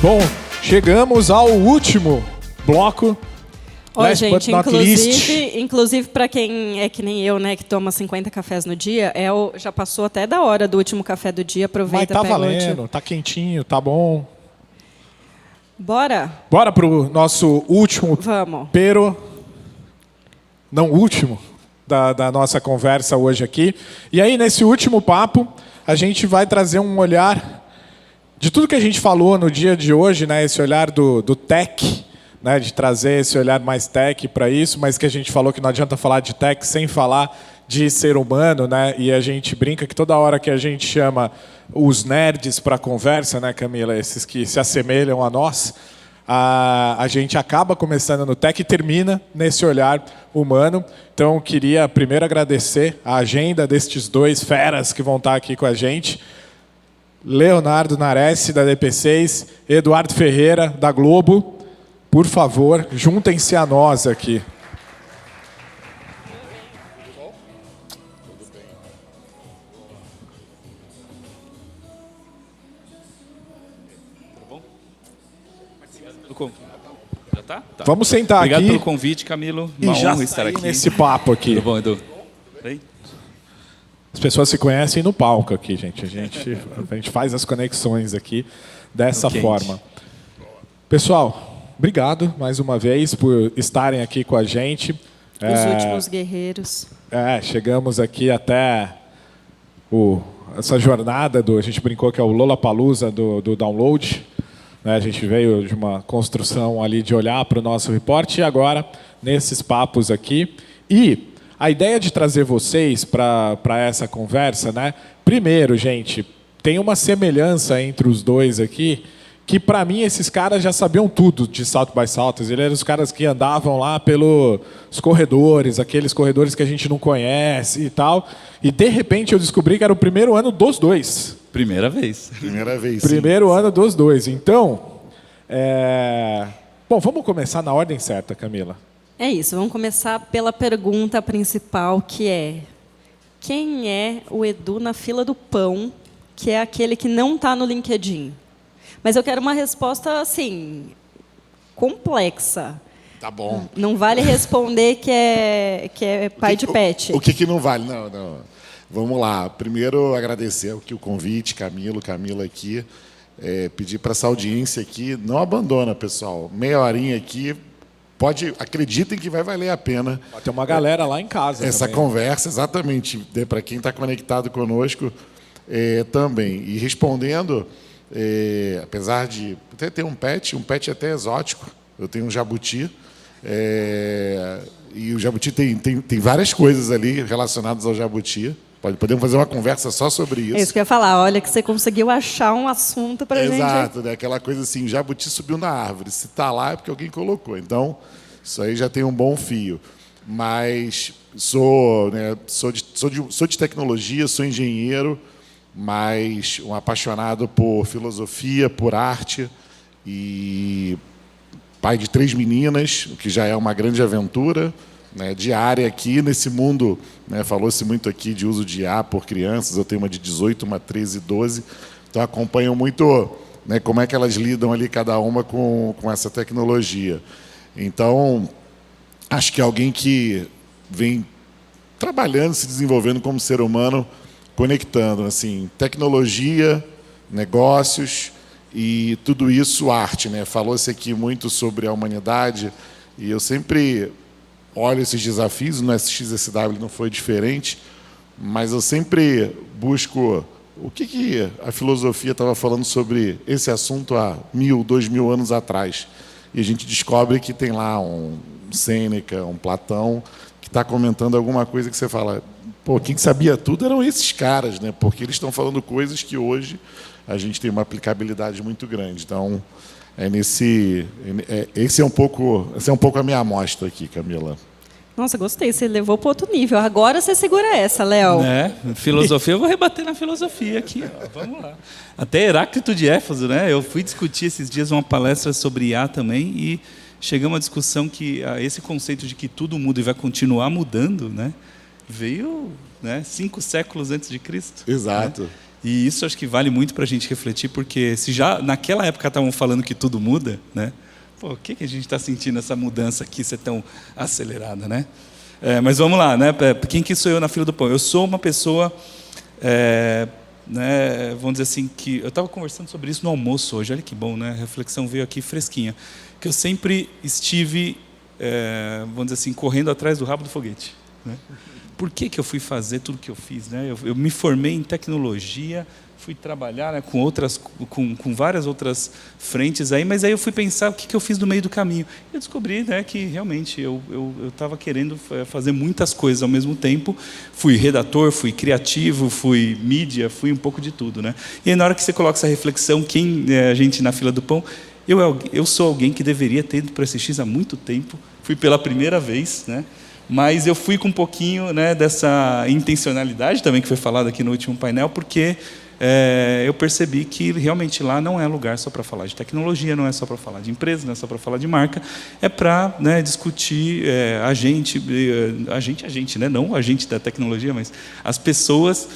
Bom, chegamos ao último bloco. Ó, gente, inclusive para quem é que nem eu, né, que toma 50 cafés no dia, já passou até da hora do último café do dia, aproveita. Mas tá valendo, tá quentinho, tá bom. Bora? Bora pro nosso último, Vamos. não último, da nossa conversa hoje aqui. E aí, nesse último papo, a gente vai trazer um olhar de tudo que a gente falou no dia de hoje, né, esse olhar do tech, né, de trazer esse olhar mais tech para isso, mas que a gente falou que não adianta falar de tech sem falar de ser humano, né? E a gente brinca que toda hora que a gente chama os nerds para conversa, né, Camila, esses que se assemelham a nós, a gente acaba começando no tech e termina nesse olhar humano. Então, eu queria primeiro agradecer a agenda destes dois feras que vão estar aqui com a gente. Leonardo Nares, da DP6, Eduardo Ferreira, da Globo. Por favor, juntem-se a nós aqui. Já tá? Tá. Vamos sentar Obrigado aqui. Obrigado pelo convite, Camilo. Uma honra estar aqui nesse papo aqui. Tudo bom, Edu? Aí? As pessoas se conhecem no palco aqui, gente. A gente faz as conexões aqui dessa forma. Pessoal, obrigado mais uma vez por estarem aqui com a gente. Os últimos guerreiros. Chegamos aqui até essa jornada a gente brincou que é o Lollapalooza do download. A gente veio de uma construção ali de olhar para o nosso reporte e agora nesses papos aqui. E a ideia de trazer vocês para essa conversa, né? Primeiro, gente, tem uma semelhança entre os dois aqui, que para mim esses caras já sabiam tudo de South by Southwest. Eles eram os caras que andavam lá pelos corredores, aqueles corredores que a gente não conhece e tal. E de repente eu descobri que era o primeiro ano dos dois. Primeira vez. Primeira vez, Primeiro ano dos dois. Então, bom, vamos começar na ordem certa, Camila. É isso, vamos começar pela pergunta principal, que é: quem é o Edu na fila do pão, que é aquele que não está no LinkedIn? Mas eu quero uma resposta, assim, complexa. Tá bom. Não vale responder que é pai de pet. O que não vale? Não. Vamos lá. Primeiro, agradecer o convite, Camila aqui. Pedir para essa audiência aqui, não abandona, pessoal. Meia horinha aqui, acreditem que vai valer a pena. Tem uma galera lá em casa essa também. Conversa, exatamente, para quem está conectado conosco também. E respondendo, apesar de até ter um pet até exótico, eu tenho um jabuti, e o jabuti tem várias coisas ali relacionadas ao jabuti. Podemos fazer uma conversa só sobre isso. É isso que eu ia falar. Olha que você conseguiu achar um assunto para a gente. Exato, né? Aquela coisa assim, o jabuti subiu na árvore. Se está lá é porque alguém colocou. Então, isso aí já tem um bom fio. Mas sou de tecnologia, sou engenheiro, mas um apaixonado por filosofia, por arte, e pai de 3 meninas, o que já é uma grande aventura, né, diária aqui nesse mundo, né, falou-se muito aqui de uso de IA por crianças. Eu tenho uma de 18, uma 13 e 12, então acompanho muito, né, como é que elas lidam ali cada uma com essa tecnologia. Então, acho que alguém que vem trabalhando, se desenvolvendo como ser humano, conectando assim, tecnologia, negócios e tudo isso arte, né? Falou-se aqui muito sobre a humanidade e eu sempre olho esses desafios. No SXSW não foi diferente, mas eu sempre busco o que a filosofia estava falando sobre esse assunto há 1000, 2000 anos atrás. E a gente descobre que tem lá um Sêneca, um Platão, que está comentando alguma coisa que você fala, pô, quem sabia tudo eram esses caras, né? Porque eles estão falando coisas que hoje a gente tem uma aplicabilidade muito grande. Então, esse é um pouco a minha amostra aqui, Camila. Nossa, gostei. Você levou para outro nível. Agora você segura essa, Léo. Filosofia, eu vou rebater na filosofia aqui. Vamos lá. Até Heráclito de Éfeso, né? Eu fui discutir esses dias uma palestra sobre IA também e chegamos à discussão que esse conceito de que tudo muda e vai continuar mudando, né? Veio 5 séculos antes de Cristo. Exato. Né? E isso acho que vale muito para a gente refletir, porque se já naquela época estavam falando que tudo muda, né? Pô, o que a gente está sentindo essa mudança aqui ser tão acelerada, né? Mas vamos lá, né? Quem que sou eu na fila do pão? Eu sou uma pessoa, né, vamos dizer assim, que eu estava conversando sobre isso no almoço hoje. Olha que bom, né? A reflexão veio aqui fresquinha. Que eu sempre estive, vamos dizer assim, correndo atrás do rabo do foguete, né? Por que eu fui fazer tudo que eu fiz, né? Eu me formei em tecnologia, fui trabalhar, né, com várias outras frentes aí, mas aí eu fui pensar o que eu fiz no meio do caminho. E eu descobri, né, que realmente eu estava querendo fazer muitas coisas ao mesmo tempo. Fui redator, fui criativo, fui mídia, fui um pouco de tudo, né? E aí, na hora que você coloca essa reflexão, quem é a gente na fila do pão? Eu sou alguém que deveria ter ido para a SX há muito tempo. Fui pela primeira vez, né? Mas eu fui com um pouquinho, né, dessa intencionalidade também que foi falado aqui no último painel, porque eu percebi que realmente lá não é lugar só para falar de tecnologia, não é só para falar de empresa, não é só para falar de marca, é para, né, discutir a gente, né, não a gente da tecnologia, mas as pessoas,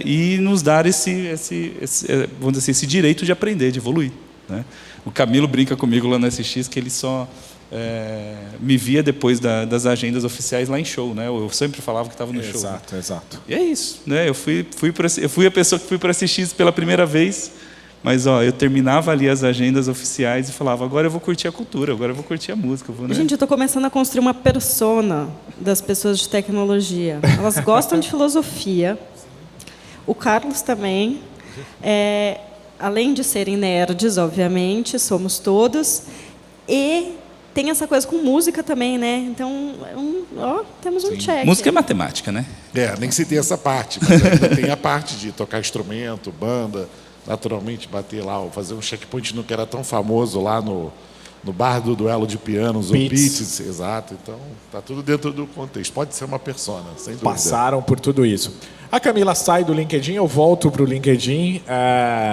e nos dar vamos dizer assim, esse direito de aprender, de evoluir, né? O Camilo brinca comigo lá no SX que ele só me via depois das agendas oficiais lá em show, né? Eu sempre falava que estava no show. Exato, exato. E é isso, né? Eu fui a pessoa que fui para SX pela primeira vez, mas eu terminava ali as agendas oficiais e falava: agora eu vou curtir a cultura, agora eu vou curtir a música. Né? Gente, eu estou começando a construir uma persona das pessoas de tecnologia. Elas gostam de filosofia. O Carlos também. Além de serem nerds, obviamente, somos todos. E tem essa coisa com música também, né? Então, temos um check. Música é matemática, né? Nem citei essa parte, mas ainda tem a parte de tocar instrumento, banda, naturalmente bater lá, fazer um checkpoint no que era tão famoso lá no bar do duelo de pianos, o Beats, exato. Então, tá tudo dentro do contexto. Pode ser uma persona, sem dúvida. Passaram por tudo isso. A Camila sai do LinkedIn, eu volto para o LinkedIn,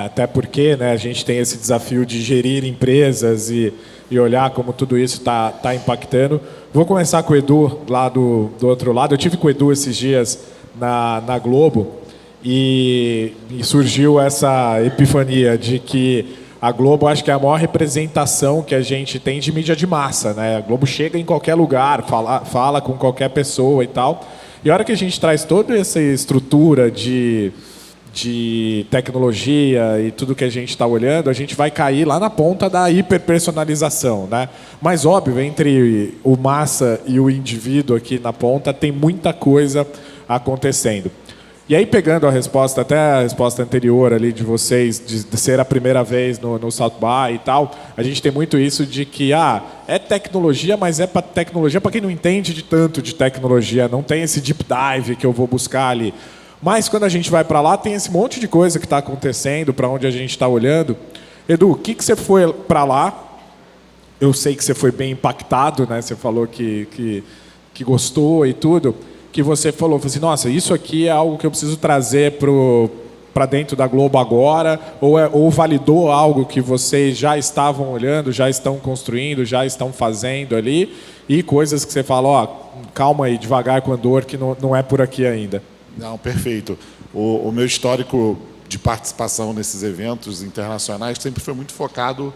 até porque, né, a gente tem esse desafio de gerir empresas e olhar como tudo isso está impactando. Vou começar com o Edu, lá do outro lado. Eu tive com o Edu esses dias na Globo e surgiu essa epifania de que a Globo, acho que é a maior representação que a gente tem de mídia de massa, né? A Globo chega em qualquer lugar, fala com qualquer pessoa e tal. E a hora que a gente traz toda essa estrutura de tecnologia e tudo que a gente está olhando, a gente vai cair lá na ponta da hiperpersonalização, né? Mas, óbvio, entre o massa e o indivíduo aqui na ponta, tem muita coisa acontecendo. E aí, pegando a resposta, até a resposta anterior ali de vocês, de ser a primeira vez no South By e tal, a gente tem muito isso de que é tecnologia, mas é para tecnologia para quem não entende tanto de tecnologia, não tem esse deep dive que eu vou buscar ali. Mas quando a gente vai para lá, tem esse monte de coisa que está acontecendo, para onde a gente está olhando. Edu, o que você foi para lá? Eu sei que você foi bem impactado, né? Você falou que gostou e tudo. Que você falou assim, nossa, isso aqui é algo que eu preciso trazer para dentro da Globo agora, ou validou algo que vocês já estavam olhando, já estão construindo, já estão fazendo ali, e coisas que você fala, calma aí, devagar com a dor, que não é por aqui ainda. Não, perfeito. O meu histórico de participação nesses eventos internacionais sempre foi muito focado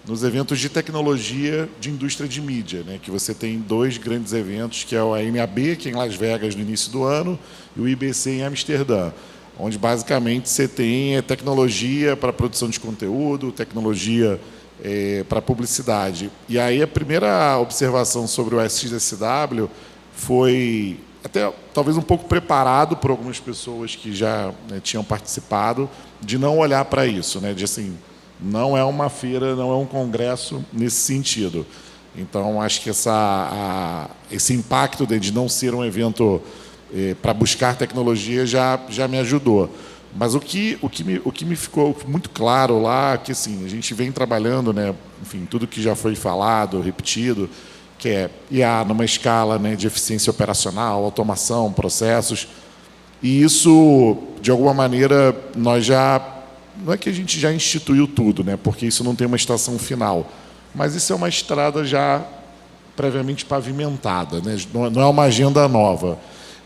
nos eventos de tecnologia de indústria de mídia, né? Que você tem 2 grandes eventos, que é o AMAB, que é em Las Vegas no início do ano, e o IBC em Amsterdã, onde basicamente você tem tecnologia para produção de conteúdo, tecnologia para publicidade. E aí a primeira observação sobre o SXSW foi até talvez um pouco preparado por algumas pessoas que já, né, tinham participado, de não olhar para isso, né? De assim, não é uma feira, não é um congresso nesse sentido. Então, acho que esse impacto de não ser um evento para buscar tecnologia já me ajudou. Mas o que me ficou muito claro lá é que assim, a gente vem trabalhando, né, enfim, tudo que já foi falado, repetido, que é IA numa escala, né, de eficiência operacional, automação, processos. E isso, de alguma maneira, nós já... Não é que a gente já instituiu tudo, né? Porque isso não tem uma estação final. Mas isso é uma estrada já previamente pavimentada, né? Não é uma agenda nova.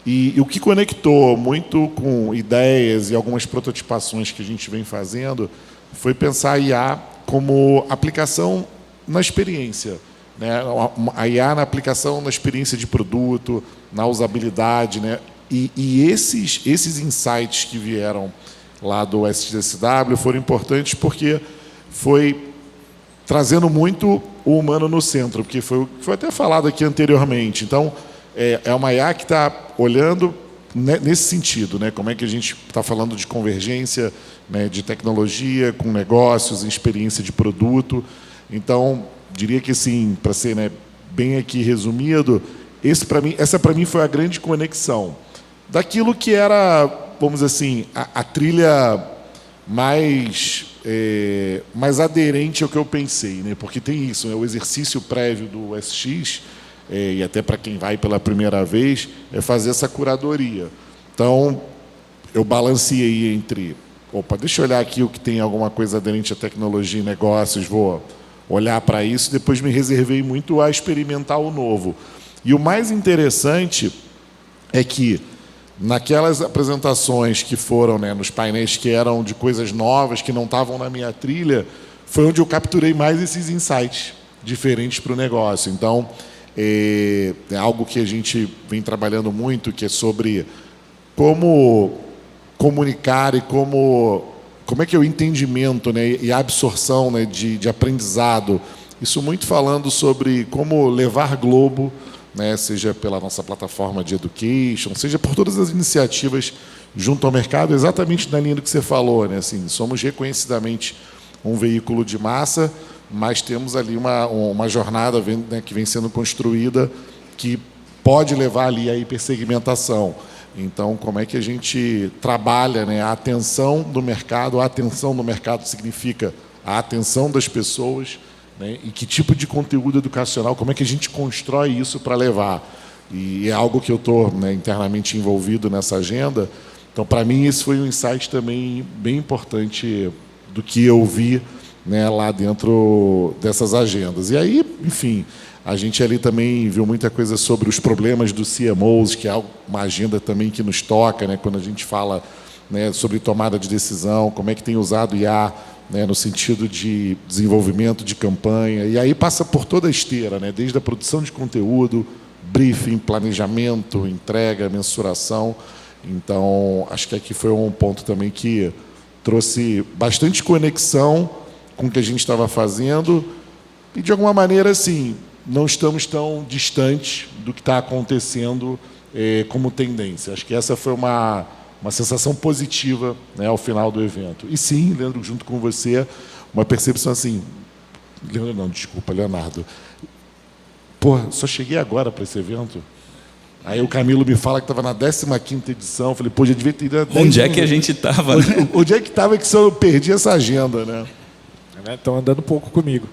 E o que conectou muito com ideias e algumas prototipações que a gente vem fazendo foi pensar a IA como aplicação na experiência, né? A IA na aplicação na experiência de produto, na usabilidade, né? E esses insights que vieram lá do SXSW foram importantes porque foi trazendo muito o humano no centro, porque foi até falado aqui anteriormente. Então, é uma IA que está olhando nesse sentido, né? Como é que a gente está falando de convergência, né, de tecnologia com negócios, experiência de produto. Então, diria que, assim, para ser, né, bem aqui resumido, essa para mim foi a grande conexão daquilo que era, vamos dizer assim, a trilha mais aderente ao que eu pensei, né? Porque tem isso, né? O exercício prévio do SX, e até para quem vai pela primeira vez, é fazer essa curadoria. Então, eu balanceei entre, deixa eu olhar aqui o que tem alguma coisa aderente à tecnologia e negócios, vou olhar para isso, depois me reservei muito a experimentar o novo. E o mais interessante é que, naquelas apresentações que foram, né, nos painéis que eram de coisas novas, que não estavam na minha trilha, foi onde eu capturei mais esses insights diferentes para o negócio. Então, é algo que a gente vem trabalhando muito, que é sobre como comunicar e como é que é o entendimento, né, e a absorção, né, de aprendizado. Isso muito falando sobre como levar Globo, né, seja pela nossa plataforma de education, seja por todas as iniciativas junto ao mercado, exatamente na linha do que você falou, né? Assim, somos reconhecidamente um veículo de massa, mas temos ali uma jornada, né, que vem sendo construída que pode levar ali a hipersegmentação. Então, como é que a gente trabalha, né, a atenção do mercado? A atenção do mercado significa a atenção das pessoas, né, e que tipo de conteúdo educacional, como é que a gente constrói isso para levar? E é algo que eu estou, né, internamente envolvido nessa agenda. Então, para mim, esse foi um insight também bem importante do que eu vi, né, lá dentro dessas agendas. E aí, enfim, a gente ali também viu muita coisa sobre os problemas dos CMOs, que é uma agenda também que nos toca, né, quando a gente fala, né, sobre tomada de decisão, como é que tem usado IA, né, no sentido de desenvolvimento de campanha. E aí passa por toda a esteira, né, desde a produção de conteúdo, briefing, planejamento, entrega, mensuração. Então, acho que aqui foi um ponto também que trouxe bastante conexão com o que a gente estava fazendo e, de alguma maneira, assim, não estamos tão distantes do que está acontecendo como tendência. Acho que essa foi uma sensação positiva, né, ao final do evento. E sim, Leandro, junto com você, uma percepção assim... Leonardo. Pô, só cheguei agora para esse evento. Aí o Camilo me fala que estava na 15ª edição. Eu falei, pô, já devia ter ido... Onde é que a gente estava? Né? Onde é que estava que só eu perdi essa agenda, né? Estão andando um pouco comigo.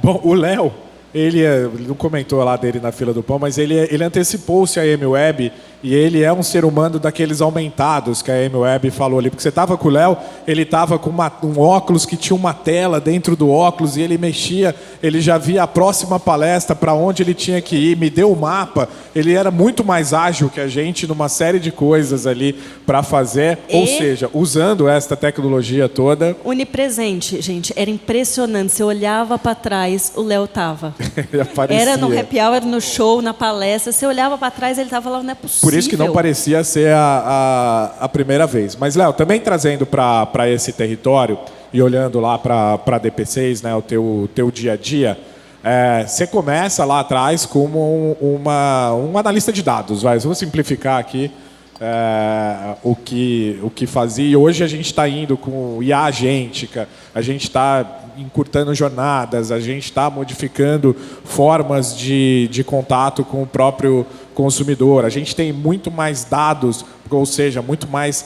Bom, o Léo, ele não comentou lá dele na fila do pão, mas ele antecipou-se a M-Web e ele é um ser humano daqueles aumentados que a M-Web falou ali. Porque você estava com o Léo, ele estava com um óculos que tinha uma tela dentro do óculos e ele mexia, ele já via a próxima palestra para onde ele tinha que ir, me deu o mapa. Ele era muito mais ágil que a gente numa série de coisas ali para fazer, ou seja, usando esta tecnologia toda. Onipresente, gente, era impressionante. Você olhava para trás, o Léo estava. Era no happy hour, no show, na palestra. Você olhava para trás, ele estava lá, não é possível. Por isso que não parecia ser a primeira vez. Mas, Léo, também trazendo para esse território e olhando lá para a DP6, né, o teu dia a dia, você começa lá atrás como um analista de dados. Vamos simplificar aqui o que fazia. E hoje a gente está indo com IA agêntica, a gente está encurtando jornadas, a gente está modificando formas de contato com o próprio consumidor. A gente tem muito mais dados, ou seja, muito mais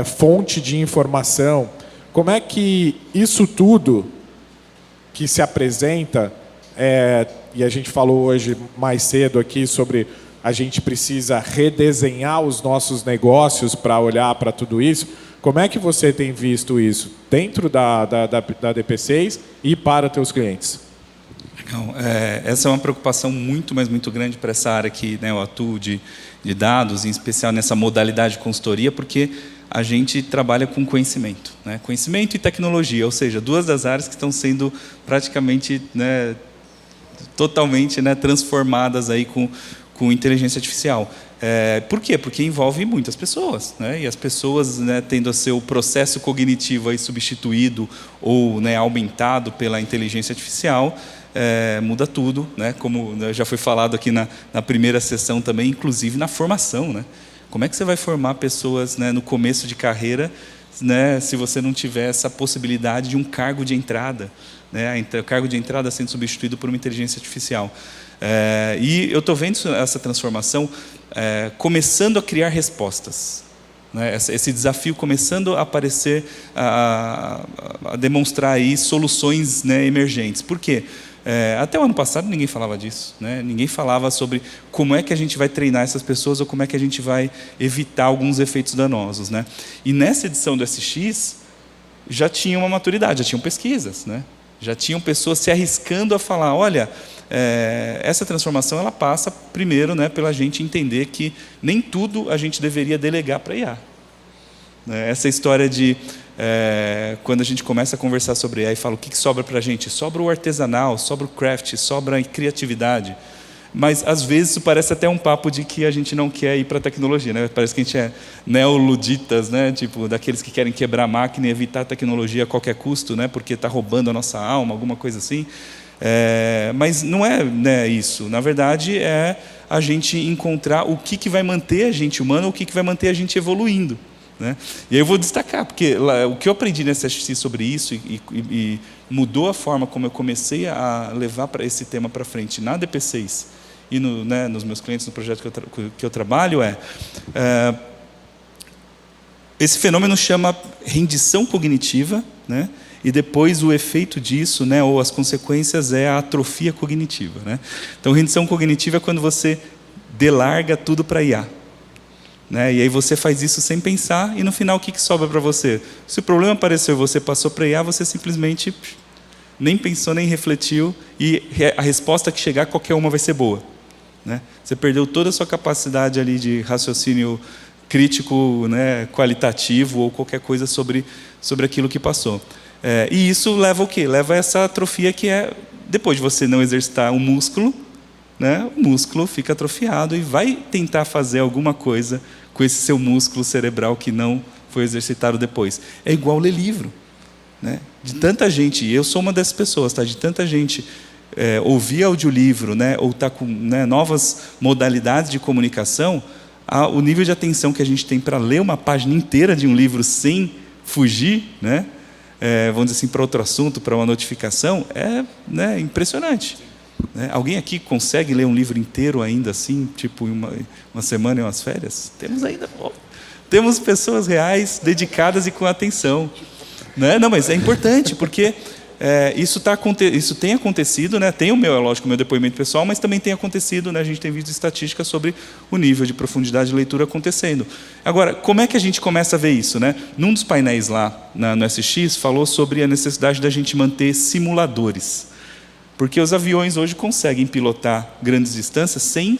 fonte de informação. Como é que isso tudo que se apresenta, e a gente falou hoje mais cedo aqui sobre a gente precisa redesenhar os nossos negócios para olhar para tudo isso. Como é que você tem visto isso dentro da DP6 e para teus clientes? Não, essa é uma preocupação muito, mas muito grande para essa área que, né, eu atuo de dados, em especial nessa modalidade de consultoria, porque a gente trabalha com conhecimento, né? Conhecimento e tecnologia, ou seja, duas das áreas que estão sendo praticamente, né, totalmente, né, transformadas aí com inteligência artificial. Por quê? Porque envolve muitas pessoas, né? E as pessoas, né, tendo o seu processo cognitivo aí substituído ou, né, aumentado pela inteligência artificial, muda tudo, né? Como já foi falado aqui na primeira sessão também, inclusive na formação, né? Como é que você vai formar pessoas, né, no começo de carreira, né, se você não tiver essa possibilidade de um cargo de entrada, né? O cargo de entrada sendo substituído por uma inteligência artificial. E eu estou vendo essa transformação começando a criar respostas, né? Esse desafio começando a aparecer, a demonstrar aí soluções, né, emergentes. Por quê? Até o ano passado ninguém falava disso, né? Ninguém falava sobre como é que a gente vai treinar essas pessoas ou como é que a gente vai evitar alguns efeitos danosos, né? E nessa edição do SX já tinha uma maturidade, já tinham pesquisas, né? Já tinham pessoas se arriscando a falar, olha, essa transformação ela passa primeiro, né, pela gente entender que nem tudo a gente deveria delegar para IA. Essa história de quando a gente começa a conversar sobre IA e fala o que sobra para a gente, sobra o artesanal, sobra o craft, sobra a criatividade. Mas, às vezes, isso parece até um papo de que a gente não quer ir para a tecnologia, né? Parece que a gente é neoluditas, né? Tipo, daqueles que querem quebrar a máquina e evitar a tecnologia a qualquer custo, né? Porque está roubando a nossa alma, alguma coisa assim. Mas não é, né, isso. Na verdade, é a gente encontrar o que vai manter a gente humano, o que vai manter a gente evoluindo, né? E aí eu vou destacar, porque o que eu aprendi nesse SX sobre isso e mudou a forma como eu comecei a levar esse tema para frente na DP6 e nos meus clientes, no projeto que eu trabalho, esse fenômeno chama rendição cognitiva, né? E depois o efeito disso, né, ou as consequências, é a atrofia cognitiva, né? Então, rendição cognitiva é quando você delarga tudo para IA, né? E aí você faz isso sem pensar, e no final o que sobra para você? Se o problema apareceu e você passou para IA, você simplesmente nem pensou, nem refletiu, e a resposta que chegar, qualquer uma vai ser boa, né? Você perdeu toda a sua capacidade ali de raciocínio crítico, né, qualitativo, ou qualquer coisa sobre aquilo que passou. E isso leva o quê? Leva a essa atrofia que depois de você não exercitar o músculo, né, o músculo fica atrofiado e vai tentar fazer alguma coisa com esse seu músculo cerebral que não foi exercitado depois. É igual ler livro, né? De tanta gente, e eu sou uma dessas pessoas, tá? De tanta gente ouvir audiolivro, né, ou estar com, né, novas modalidades de comunicação, o nível de atenção que a gente tem para ler uma página inteira de um livro sem fugir, né, vamos dizer assim, para outro assunto, para uma notificação, né, impressionante. Né? Alguém aqui consegue ler um livro inteiro ainda assim, tipo uma semana e umas férias? Temos ainda. Temos pessoas reais, dedicadas e com atenção. Né? Não, mas é importante, porque isso tem acontecido, né? Tem lógico, o meu depoimento pessoal, mas também tem acontecido, né? A gente tem visto estatísticas sobre o nível de profundidade de leitura acontecendo. Agora, como é que a gente começa a ver isso, né? Num dos painéis lá no SX, falou sobre a necessidade da gente manter simuladores. Porque os aviões hoje conseguem pilotar grandes distâncias sem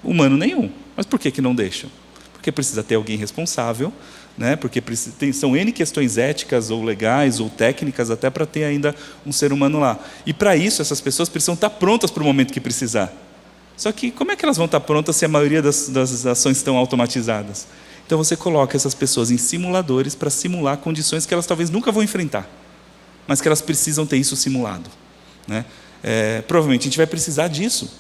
humano nenhum. Mas por que não deixam? Porque precisa ter alguém responsável, né? Porque são N questões éticas ou legais ou técnicas até para ter ainda um ser humano lá. E para isso essas pessoas precisam estar prontas para o momento que precisar. Só que como é que elas vão estar prontas se a maioria das ações estão automatizadas? Então você coloca essas pessoas em simuladores para simular condições que elas talvez nunca vão enfrentar, mas que elas precisam ter isso simulado, né? Provavelmente a gente vai precisar disso,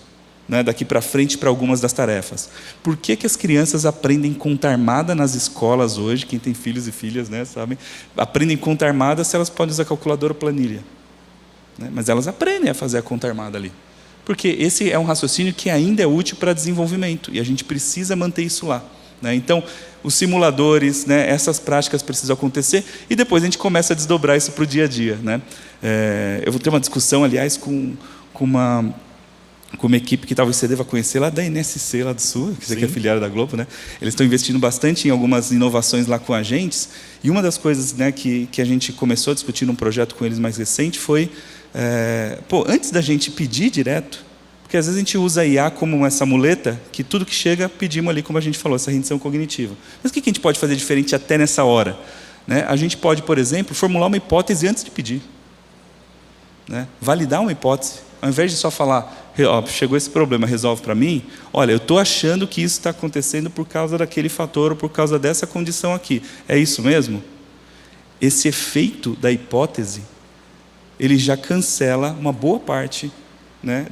né, daqui para frente para algumas das tarefas. Por que as crianças aprendem conta armada nas escolas hoje? Quem tem filhos e filhas, né, sabem, aprendem conta armada se elas podem usar calculadora ou planilha, né? Mas elas aprendem a fazer a conta armada ali, porque esse é um raciocínio que ainda é útil para desenvolvimento e a gente precisa manter isso lá, né? Então, os simuladores, né, essas práticas precisam acontecer e depois a gente começa a desdobrar isso para o dia a dia, né? Eu vou ter uma discussão, aliás, com uma equipe que talvez você deva conhecer lá da NSC, lá do Sul, que você é filiada da Globo, né? Eles estão investindo bastante em algumas inovações lá com agentes, e uma das coisas, né, que a gente começou a discutir num projeto com eles mais recente foi antes da gente pedir direto, porque às vezes a gente usa a IA como essa muleta, que tudo que chega, pedimos ali, como a gente falou, essa rendição cognitiva. Mas o que a gente pode fazer diferente até nessa hora? Né? A gente pode, por exemplo, formular uma hipótese antes de pedir. Né? Validar uma hipótese. Ao invés de só falar, chegou esse problema, resolve para mim, olha, eu estou achando que isso está acontecendo por causa daquele fator, ou por causa dessa condição aqui. É isso mesmo? Esse efeito da hipótese, ele já cancela uma boa parte, né,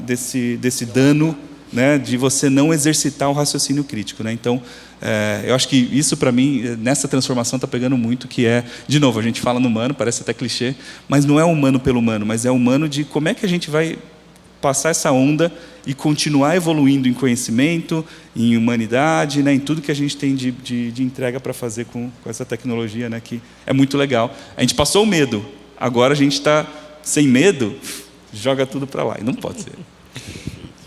desse dano, né, de você não exercitar o raciocínio crítico. Né? Então, eu acho que isso, para mim, nessa transformação está pegando muito, que é, de novo, a gente fala no humano, parece até clichê, mas não é humano pelo humano, mas é humano de como é que a gente vai passar essa onda e continuar evoluindo em conhecimento, em humanidade, né, em tudo que a gente tem de entrega para fazer com essa tecnologia, né, que é muito legal. A gente passou o medo, agora a gente está sem medo, joga tudo para lá, e não pode ser.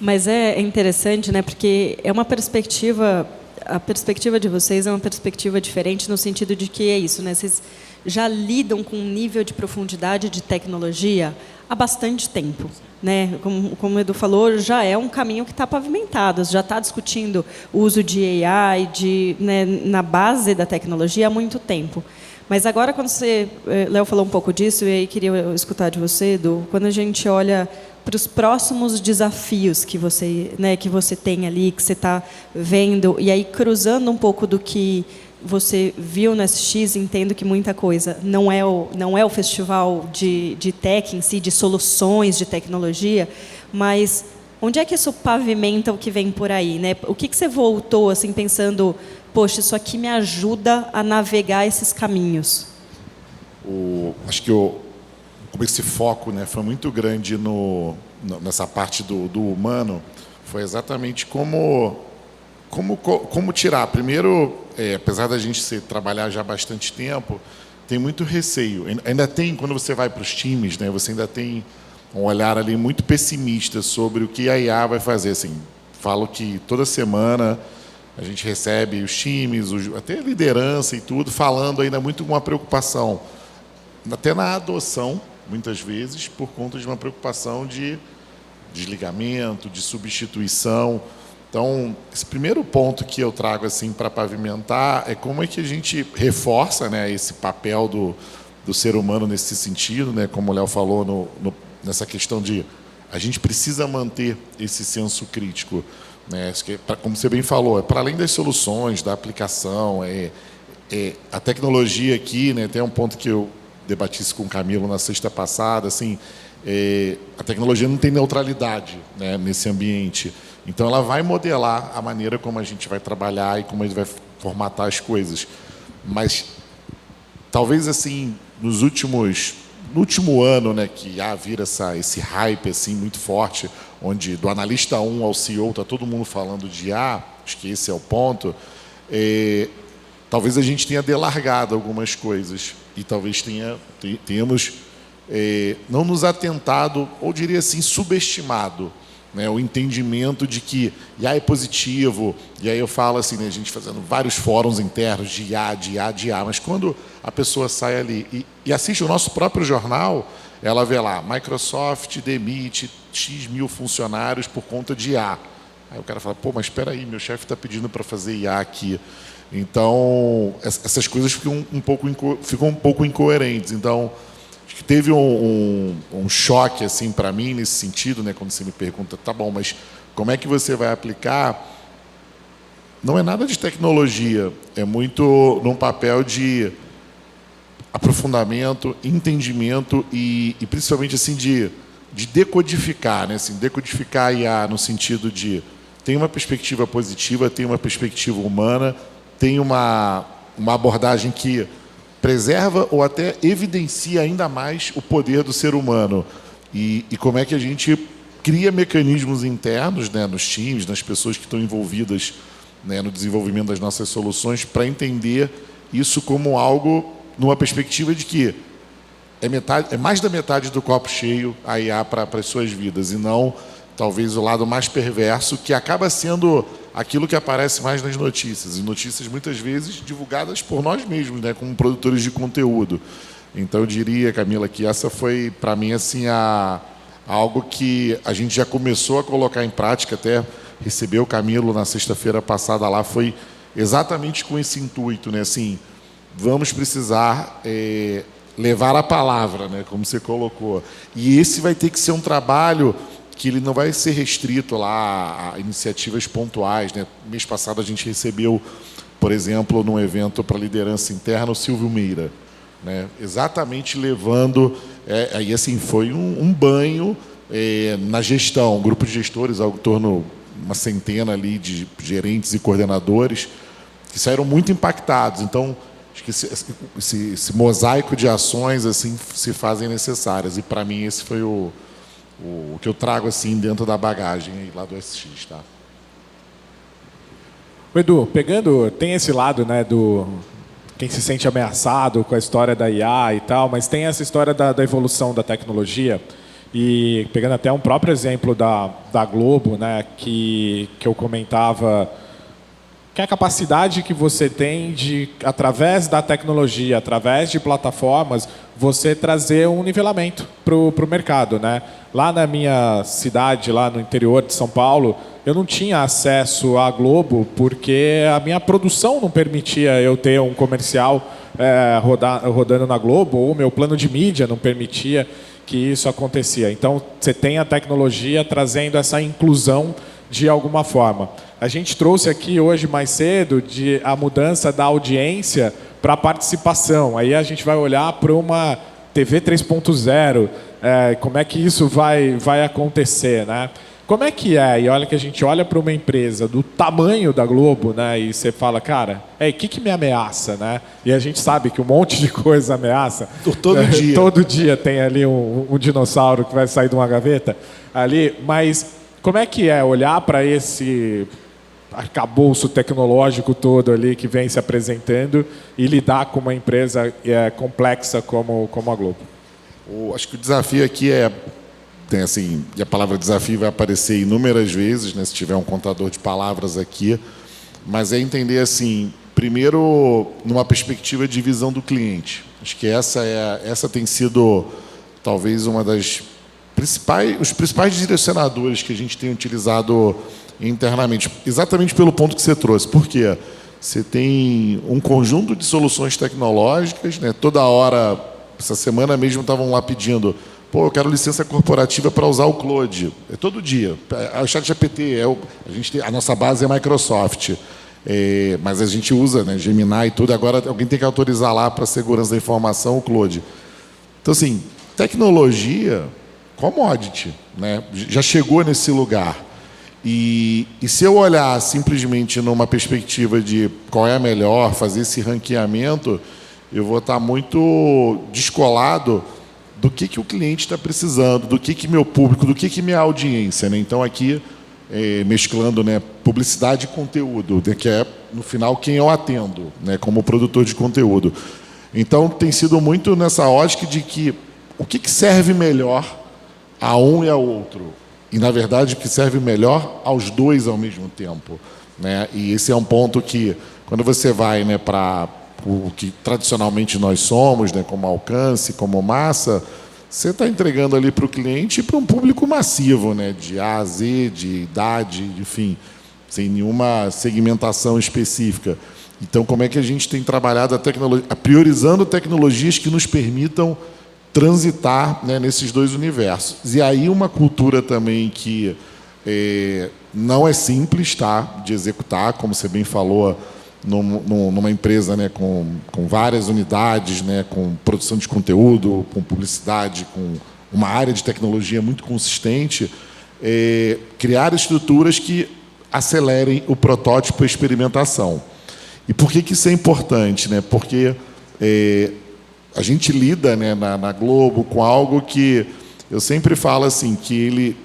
Mas é interessante, né, porque é uma perspectiva, a perspectiva de vocês é uma perspectiva diferente no sentido de que é isso, né, vocês já lidam com um nível de profundidade de tecnologia há bastante tempo. Né? Como o Edu falou, já é um caminho que está pavimentado, já está discutindo o uso de AI né, na base da tecnologia há muito tempo. Mas agora, quando Léo falou um pouco disso, e aí queria escutar de você, Edu, quando a gente olha para os próximos desafios que você tem ali, que você está vendo, e aí cruzando um pouco do que você viu no SX, entendo que muita coisa não é o festival de tech em si, de soluções de tecnologia, mas onde é que isso pavimenta o que vem por aí? Né? O que você voltou assim, pensando, poxa, isso aqui me ajuda a navegar esses caminhos? Acho que como esse foco, né, foi muito grande nessa parte do humano, foi exatamente como tirar. Primeiro, apesar da gente trabalhar já há bastante tempo, tem muito receio. Ainda tem, quando você vai para os times, né, você ainda tem um olhar ali muito pessimista sobre o que a IA vai fazer. Assim, falo que toda semana a gente recebe os times, até a liderança e tudo, falando ainda muito com uma preocupação, até na adoção, muitas vezes, por conta de uma preocupação de desligamento, de substituição. Então, esse primeiro ponto que eu trago assim para pavimentar é como é que a gente reforça, né, esse papel do ser humano nesse sentido, né, como o Léo falou nessa questão de a gente precisa manter esse senso crítico, né, como você bem falou, é para além das soluções, da aplicação, a tecnologia aqui, né, tem um ponto que eu debati isso com o Camilo na sexta passada, assim, a tecnologia não tem neutralidade, né, nesse ambiente. Então, ela vai modelar a maneira como a gente vai trabalhar e como a gente vai formatar as coisas. Mas, talvez, assim, no último ano, né, que vira esse hype assim, muito forte, onde do analista 1 ao CEO está todo mundo falando de IA, acho que esse é o ponto, talvez a gente tenha delargado algumas coisas e talvez tenhamos não nos atentado, ou diria assim, subestimado, né, o entendimento de que IA é positivo, e aí eu falo assim, né, a gente fazendo vários fóruns internos de IA, mas quando a pessoa sai ali e assiste o nosso próprio jornal, ela vê lá, Microsoft demite X mil funcionários por conta de IA. Aí o cara fala, pô, mas espera aí, meu chefe está pedindo para fazer IA aqui. Então, essas coisas ficam um pouco incoerentes. Então, acho que teve um choque assim para mim nesse sentido, né, quando você me pergunta, tá bom, mas como é que você vai aplicar? Não é nada de tecnologia, é muito num papel de aprofundamento, entendimento e principalmente assim de decodificar, né, assim, decodificar a IA no sentido de tem uma perspectiva positiva, tem uma perspectiva humana, tem uma abordagem que preserva ou até evidencia ainda mais o poder do ser humano. E como é que a gente cria mecanismos internos, né, nos times, nas pessoas que estão envolvidas, né, no desenvolvimento das nossas soluções, para entender isso como algo numa perspectiva de que é mais da metade do copo cheio a IA para as suas vidas, e não, talvez, o lado mais perverso, que acaba sendo aquilo que aparece mais nas notícias, e notícias muitas vezes divulgadas por nós mesmos, né, como produtores de conteúdo. Então, eu diria, Camila, que essa foi, para mim, assim, algo que a gente já começou a colocar em prática, até receber o Camilo na sexta-feira passada lá, foi exatamente com esse intuito, né? Assim, vamos precisar levar a palavra, né? Como você colocou. E esse vai ter que ser um trabalho que ele não vai ser restrito lá a iniciativas pontuais, né? Mês passado a gente recebeu, por exemplo, num evento para liderança interna, o Silvio Meira, né? Exatamente levando, aí assim, foi um banho na gestão, um grupo de gestores, algo em torno de uma centena ali de gerentes e coordenadores, que saíram muito impactados. Então, acho que esse mosaico de ações assim se fazem necessárias. E, para mim, esse foi o que eu trago assim dentro da bagagem aí, lá do SX. Tá? O Edu, tem esse lado, né, do quem se sente ameaçado com a história da IA e tal, mas tem essa história da evolução da tecnologia. E pegando até um próprio exemplo da Globo, né, que eu comentava, que é a capacidade que você tem de, através da tecnologia, através de plataformas, você trazer um nivelamento para o mercado, né? Lá na minha cidade, lá no interior de São Paulo, eu não tinha acesso à Globo porque a minha produção não permitia eu ter um comercial rodando na Globo, ou o meu plano de mídia não permitia que isso acontecia. Então, você tem a tecnologia trazendo essa inclusão de alguma forma. A gente trouxe aqui hoje mais cedo a mudança da audiência para a participação. Aí a gente vai olhar para uma TV 3.0, como é que isso vai acontecer, né? Como é que é? E olha que a gente olha para uma empresa do tamanho da Globo, né? E você fala, cara, o que me ameaça, né? E a gente sabe que um monte de coisa ameaça. Todo dia. Todo dia tem ali um dinossauro que vai sair de uma gaveta ali. Mas como é que é olhar para esse arcabouço tecnológico todo ali que vem se apresentando e lidar com uma empresa complexa como a Globo? Acho que o desafio aqui tem assim, e a palavra desafio vai aparecer inúmeras vezes, né, se tiver um contador de palavras aqui, mas é entender assim, primeiro numa perspectiva de visão do cliente. Acho que essa tem sido talvez uma das os principais direcionadores que a gente tem utilizado internamente, exatamente pelo ponto que você trouxe. Por quê? Você tem um conjunto de soluções tecnológicas, né? Toda hora, essa semana mesmo estavam lá pedindo, eu quero licença corporativa para usar o Claude. É todo dia. O ChatGPT, a nossa base é Microsoft, mas a gente usa, né, Gemini e tudo. Agora alguém tem que autorizar lá para a segurança da informação o Claude. Então, assim, tecnologia, commodity, né? Já chegou nesse lugar. E se eu olhar simplesmente numa perspectiva de qual é a melhor, fazer esse ranqueamento, eu vou estar muito descolado do que o cliente está precisando, do que meu público, do que minha audiência, né? Então, aqui, mesclando, né, publicidade e conteúdo, né, que é, no final, quem eu atendo, né, como produtor de conteúdo. Então, tem sido muito nessa ótica de que o que serve melhor a um e ao outro. E, na verdade, o que serve melhor aos dois ao mesmo tempo, né? E esse é um ponto que, quando você vai, né, para o que tradicionalmente nós somos, né, como alcance, como massa, você está entregando ali para o cliente e para um público massivo, né, de A a Z, de idade, enfim, sem nenhuma segmentação específica. Então, como é que a gente tem trabalhado a tecnologia, priorizando tecnologias que nos permitam transitar, né, nesses dois universos. E aí uma cultura também que não é simples, tá, de executar, como você bem falou, numa empresa, né, com várias unidades, né, com produção de conteúdo, com publicidade, com uma área de tecnologia muito consistente, criar estruturas que acelerem o protótipo e a experimentação. E por que isso é importante, né? Porque a gente lida, né, na Globo com algo que eu sempre falo assim, que ele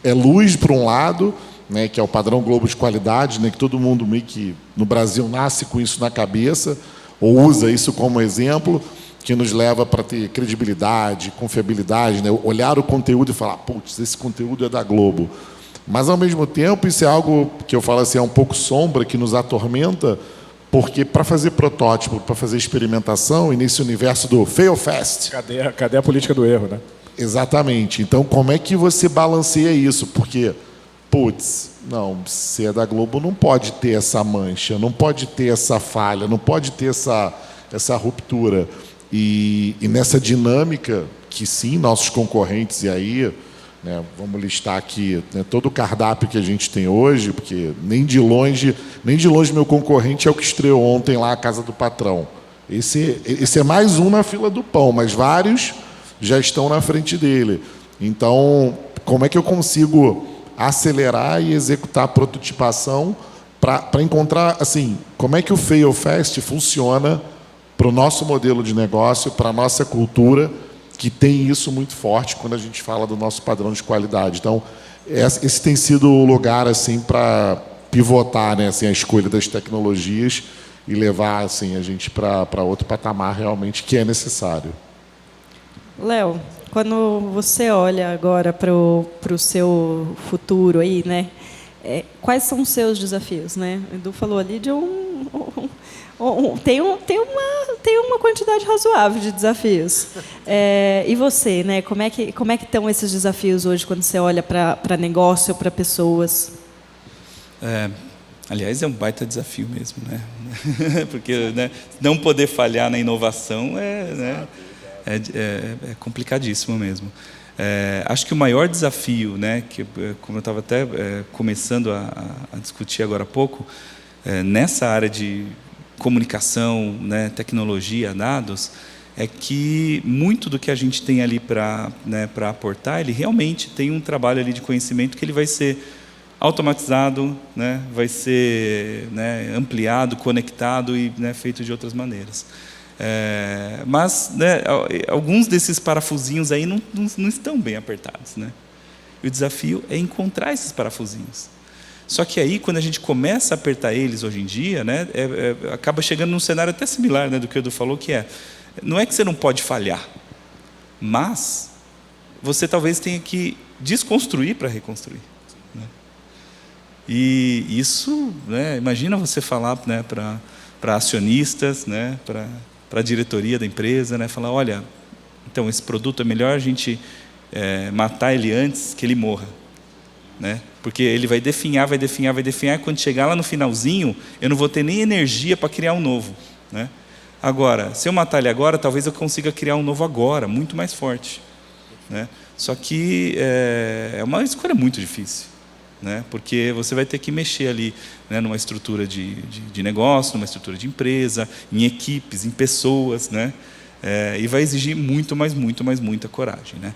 é luz por um lado, né, que é o padrão Globo de qualidade, né, que todo mundo meio que no Brasil nasce com isso na cabeça, ou usa isso como exemplo, que nos leva para ter credibilidade, confiabilidade, né, olhar o conteúdo e falar, putz, esse conteúdo é da Globo. Mas, ao mesmo tempo, isso é algo que eu falo assim, é um pouco sombra, que nos atormenta, Porque para fazer protótipo, para fazer experimentação, e nesse universo do fail fast... Cadê a política do erro, né? Exatamente. Então, como é que você balanceia isso? Porque, putz, não, se é da Globo, não pode ter essa mancha, não pode ter essa falha, não pode ter essa ruptura. E nessa dinâmica, que sim, nossos concorrentes, e aí, né, vamos listar aqui, né, todo o cardápio que a gente tem hoje, porque nem de longe meu concorrente é o que estreou ontem lá, a Casa do Patrão. Esse é mais um na fila do pão, mas vários já estão na frente dele. Então, como é que eu consigo acelerar e executar a prototipação para encontrar, assim, como é que o Fail Fast funciona para o nosso modelo de negócio, para a nossa cultura, que tem isso muito forte quando a gente fala do nosso padrão de qualidade. Então, esse tem sido o lugar assim, para pivotar, né, assim, a escolha das tecnologias e levar assim, a gente para outro patamar realmente que é necessário. Léo, quando você olha agora para o seu futuro aí, né? Quais são os seus desafios, né? O Edu falou ali de tem uma quantidade razoável de desafios. E você, né? Como é que estão esses desafios hoje quando você olha para negócio, para pessoas? Aliás, é um baita desafio mesmo, né? Porque, né, não poder falhar na inovação é complicadíssimo mesmo. Acho que o maior desafio, né, que, como eu estava até começando a discutir agora há pouco, nessa área de comunicação, né, tecnologia, dados, é que muito do que a gente tem ali para aportar, ele realmente tem um trabalho ali de conhecimento que ele vai ser automatizado, né, vai ser, né, ampliado, conectado e, né, feito de outras maneiras. Mas, né, alguns desses parafusinhos aí não estão bem apertados, né? E o desafio é encontrar esses parafusinhos. Só que aí, quando a gente começa a apertar eles hoje em dia, né, acaba chegando num cenário até similar, né, do que o Edu falou, que não é que você não pode falhar, mas você talvez tenha que desconstruir para reconstruir. Né? E isso, né, imagina você falar, né, para acionistas, né, para a diretoria da empresa, né, falar, olha, então esse produto é melhor a gente matar ele antes que ele morra, né? Porque ele vai definhar, e quando chegar lá no finalzinho, eu não vou ter nem energia para criar um novo, né? Agora, se eu matar ele agora, talvez eu consiga criar um novo agora, muito mais forte, né? Só que é uma escolha muito difícil, né? Porque você vai ter que mexer ali, né, numa estrutura de negócio, numa estrutura de empresa, em equipes, em pessoas, né? E vai exigir muita coragem, né?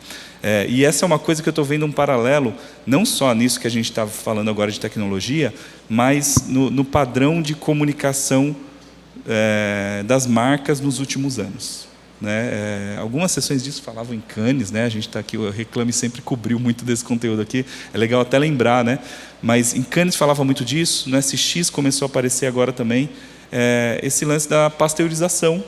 E essa é uma coisa que eu estou vendo um paralelo, não só nisso que a gente está falando agora de tecnologia, mas no padrão de comunicação das marcas nos últimos anos. Né? Algumas sessões disso falavam em Cannes, né? A gente está aqui, o Reclame sempre cobriu muito desse conteúdo aqui, é legal até lembrar, né? Mas em Cannes falava muito disso, no SX começou a aparecer agora também esse lance da pasteurização,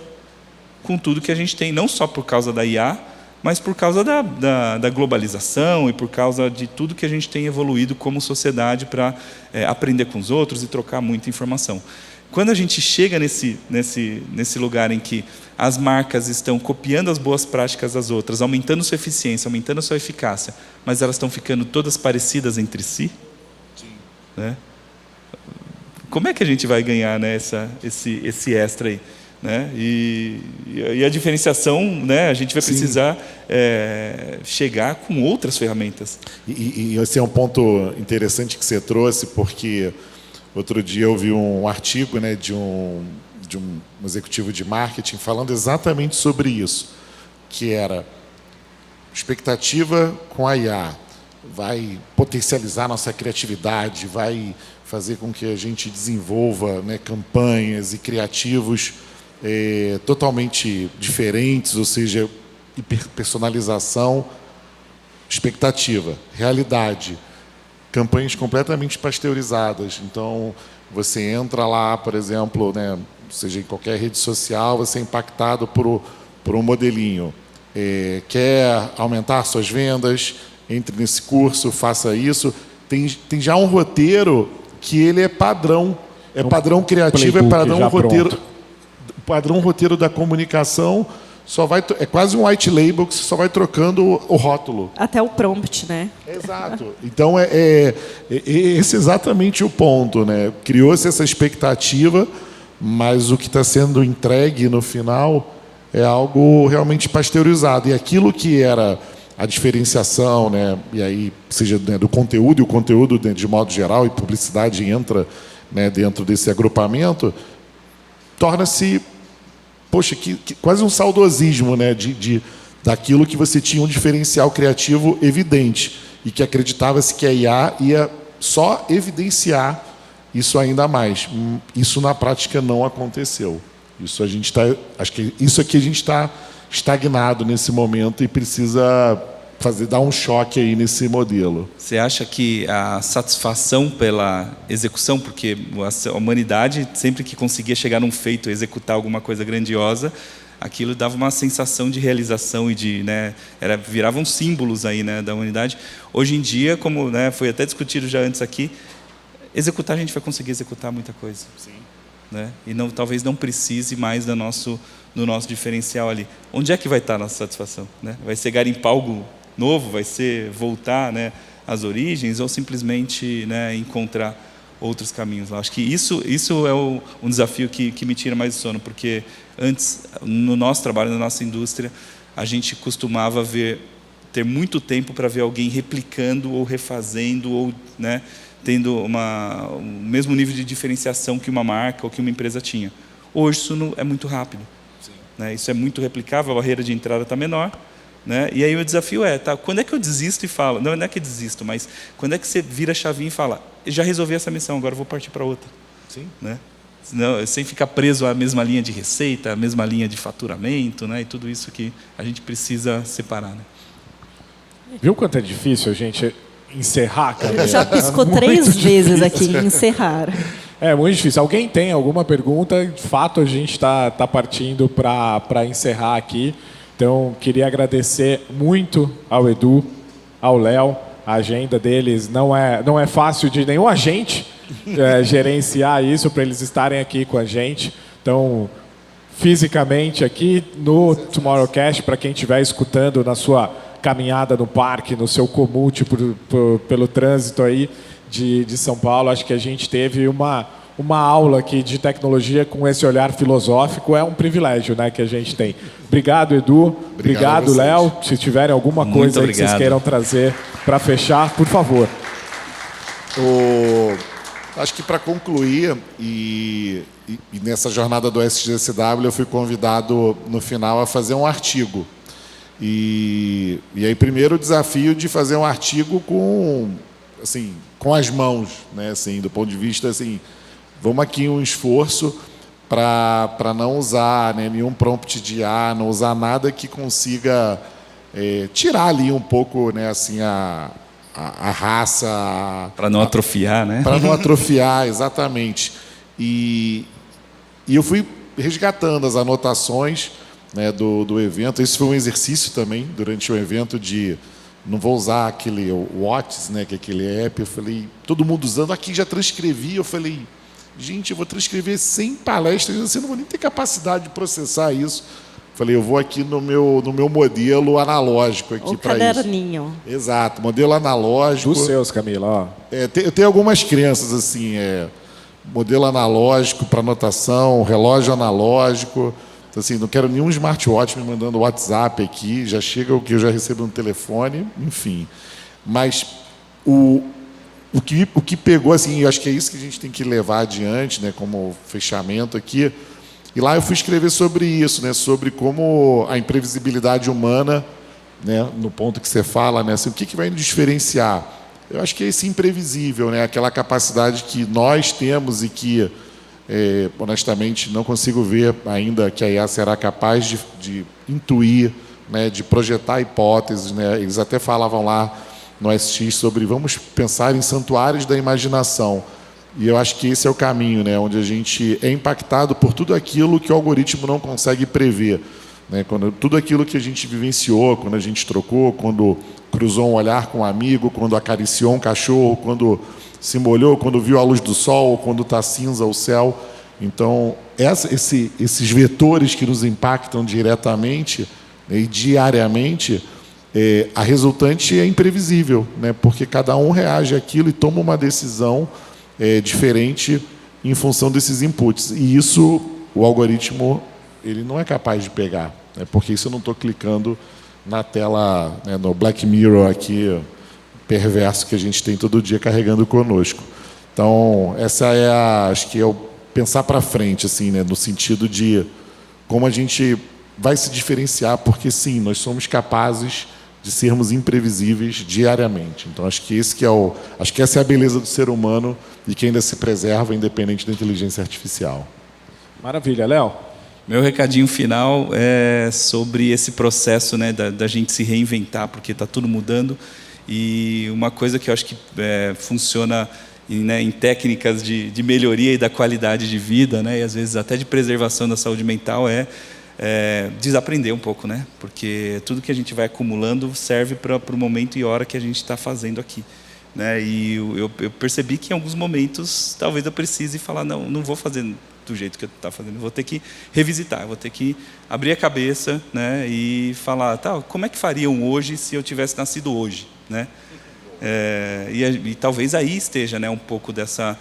com tudo que a gente tem, não só por causa da IA, mas por causa da globalização e por causa de tudo que a gente tem evoluído como sociedade para aprender com os outros e trocar muita informação. Quando a gente chega nesse lugar em que as marcas estão copiando as boas práticas das outras, aumentando sua eficiência, aumentando sua eficácia, mas elas estão ficando todas parecidas entre si, né? Como é que a gente vai ganhar, né, esse extra aí? Né? E a diferenciação, né, a gente vai precisar chegar com outras ferramentas. E esse é um ponto interessante que você trouxe, porque outro dia eu vi um artigo, né, de um executivo de marketing falando exatamente sobre isso, que era expectativa com a IA vai potencializar nossa criatividade, vai fazer com que a gente desenvolva, né, campanhas e criativos totalmente diferentes, ou seja, hiperpersonalização, expectativa, realidade, campanhas completamente pasteurizadas. Então, você entra lá, por exemplo, né, seja em qualquer rede social, você é impactado por um modelinho. Quer aumentar suas vendas, entre nesse curso, faça isso. Tem já um roteiro que ele é padrão. É padrão criativo, é playbook padrão já roteiro. pronto. Padrão roteiro da comunicação é quase um white label que você só vai trocando o rótulo. Até o prompt, né? Exato. Então esse é exatamente o ponto, né? Criou-se essa expectativa, mas o que está sendo entregue no final é algo realmente pasteurizado. E aquilo que era a diferenciação, né? E aí seja, né, do conteúdo, e o conteúdo, né, de modo geral, e publicidade entra, né, dentro desse agrupamento, torna-se, poxa, quase um saudosismo, né, daquilo que você tinha um diferencial criativo evidente e que acreditava-se que a IA ia só evidenciar isso ainda mais. Isso na prática não aconteceu. Isso acho que isso aqui a gente está estagnado nesse momento e precisa dar um choque aí nesse modelo. Você acha que a satisfação pela execução, porque a humanidade, sempre que conseguia chegar num feito, executar alguma coisa grandiosa, aquilo dava uma sensação de realização e né, viravam símbolos aí, né, da humanidade. Hoje em dia, como, né, foi até discutido já antes aqui, executar, a gente vai conseguir executar muita coisa. Sim. Né? E talvez não precise mais do nosso diferencial ali. Onde é que vai estar a nossa satisfação? Né? Vai ser garimpar algo novo? Vai ser voltar, né, às origens? Ou simplesmente, né, encontrar outros caminhos lá? Acho que isso é um desafio que me tira mais do sono, porque antes, no nosso trabalho, na nossa indústria, a gente costumava ter muito tempo para ver alguém replicando ou refazendo ou, né, tendo o mesmo nível de diferenciação que uma marca ou que uma empresa tinha. Hoje isso é muito rápido. Né? Isso é muito replicável, a barreira de entrada está menor. Né? E aí o desafio quando é que eu desisto e falo? Não é que eu desisto, mas quando é que você vira a chavinha e fala, já resolvi essa missão, agora eu vou partir para outra. Sim. Né? Sem ficar preso à mesma linha de receita, à mesma linha de faturamento, né? E tudo isso que a gente precisa separar. Né? Viu quanto é difícil a gente encerrar, cara? Já piscou 3 vezes aqui em encerrar. É muito difícil. Alguém tem alguma pergunta? De fato, a gente está partindo para encerrar aqui. Então, queria agradecer muito ao Edu, ao Léo. A agenda deles não é fácil de nenhum agente gerenciar isso para eles estarem aqui com a gente. Então, fisicamente aqui no Tomorrowcast, para quem estiver escutando na sua caminhada no parque, no seu comute pelo trânsito aí de São Paulo, acho que a gente teve uma aula aqui de tecnologia com esse olhar filosófico. É um privilégio, né, que a gente tem. Obrigado, Edu. Obrigado, Léo. Se tiverem alguma coisa aí que vocês queiram trazer para fechar, por favor. Acho que para concluir, e nessa jornada do SGCW, eu fui convidado no final a fazer um artigo. E aí, primeiro, o desafio de fazer um artigo com as mãos, né? Assim, do ponto de vista, assim, vamos aqui um esforço para não usar, né, nenhum prompt de IA, não usar nada que consiga tirar ali um pouco, né, assim, a raça. Para não atrofiar, né? Para não atrofiar, exatamente. E eu fui resgatando as anotações, né, do evento. Isso foi um exercício também durante o evento de não vou usar aquele Whats, né, que é aquele app. Eu falei, todo mundo usando, aqui já transcrevi. Eu falei, gente, eu vou transcrever 100 palestras, você não vou nem ter capacidade de processar isso. Falei, eu vou aqui no meu modelo analógico aqui para isso. O caderninho. Exato, modelo analógico. Dos seus, Camila, ó. Eu tenho algumas crenças assim, modelo analógico para anotação, relógio analógico. Então, assim, não quero nenhum smartwatch me mandando WhatsApp aqui, já chega o que eu já recebo no telefone, enfim. Mas o que pegou, assim, eu acho que é isso que a gente tem que levar adiante, né, como fechamento aqui. E lá eu fui escrever sobre isso, né, sobre como a imprevisibilidade humana, né, no ponto que você fala, né, assim, o que vai nos diferenciar? Eu acho que é esse imprevisível, né, aquela capacidade que nós temos e que, honestamente, não consigo ver ainda que a IA será capaz de intuir, né, de projetar hipóteses, né. Eles até falavam lá no SX sobre vamos pensar em santuários da imaginação. E eu acho que esse é o caminho, né, onde a gente é impactado por tudo aquilo que o algoritmo não consegue prever. Né, tudo aquilo que a gente vivenciou, quando a gente trocou, quando cruzou um olhar com um amigo, quando acariciou um cachorro, quando se molhou, quando viu a luz do sol, quando está cinza o céu. Então, esses vetores que nos impactam diretamente, né, e diariamente, a resultante é imprevisível, né, porque cada um reage àquilo e toma uma decisão diferente em função desses inputs. E isso, o algoritmo, ele não é capaz de pegar, né, porque isso eu não estou clicando na tela, né, no Black Mirror aqui, perverso que a gente tem todo dia carregando conosco. Então, essa acho que é o pensar para frente, assim, né, no sentido de como a gente vai se diferenciar, porque sim, nós somos capazes de sermos imprevisíveis diariamente. Então, acho que essa é a beleza do ser humano e que ainda se preserva independente da inteligência artificial. Maravilha, Léo. Meu recadinho final é sobre esse processo, né, da gente se reinventar, porque está tudo mudando. E uma coisa que eu acho que funciona em técnicas de melhoria e da qualidade de vida, né, e às vezes até de preservação da saúde mental, desaprender um pouco, né, porque tudo que a gente vai acumulando serve para o momento e hora que a gente está fazendo aqui, né, e eu percebi que em alguns momentos talvez eu precise falar, não vou fazer do jeito que eu estava fazendo, vou ter que revisitar, vou ter que abrir a cabeça, né, e falar, como é que fariam hoje se eu tivesse nascido hoje, né? E talvez aí esteja, né, um pouco dessa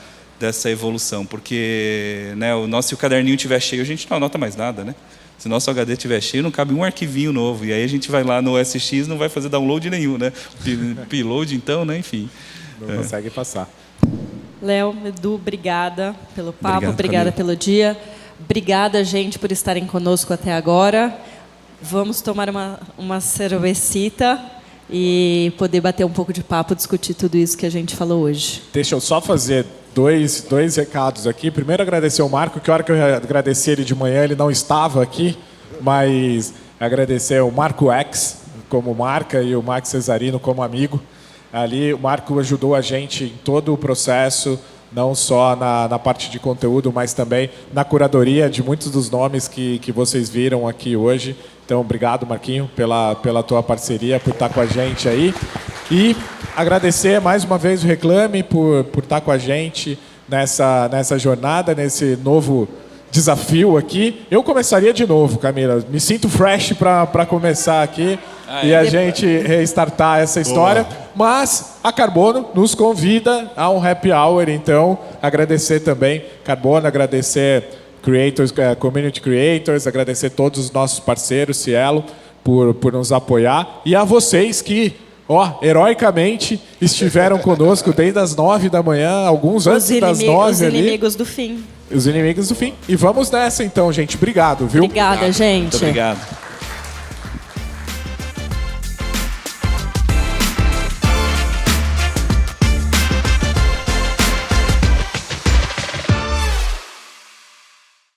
evolução, porque, né, se o caderninho estiver cheio, a gente não anota mais nada, né? Se o nosso HD estiver cheio, não cabe um arquivinho novo, e aí a gente vai lá no SX, não vai fazer download nenhum, né? Upload, então, né? Enfim. Não consegue passar. Léo, Edu, obrigada pelo papo, obrigada pelo dia. Obrigada, gente, por estarem conosco até agora. Vamos tomar uma cervecita e poder bater um pouco de papo, discutir tudo isso que a gente falou hoje. Deixa eu só fazer dois recados aqui. Primeiro, agradecer o Marco, que a hora que eu agradeci ele de manhã, ele não estava aqui, mas agradecer o Marco X como marca e o Max Cesarino como amigo. Ali, o Marco ajudou a gente em todo o processo, não só na parte de conteúdo, mas também na curadoria de muitos dos nomes que vocês viram aqui hoje. Então, obrigado, Marquinho, pela tua parceria, por estar com a gente aí. E agradecer mais uma vez o Reclame por estar com a gente nessa jornada, nesse novo desafio aqui. Eu começaria de novo, Camila. Me sinto fresh para começar aqui e a gente restartar essa história. Boa. Mas a Carbono nos convida a um happy hour, então agradecer também Carbono, agradecer creators, community creators, agradecer todos os nossos parceiros, Cielo, por nos apoiar, e a vocês que, heroicamente estiveram conosco desde as 9 da manhã, alguns antes das 9 ali. Os inimigos do fim. Os inimigos do fim. E vamos nessa então, gente. Obrigado, viu? Obrigada, gente. Muito obrigado.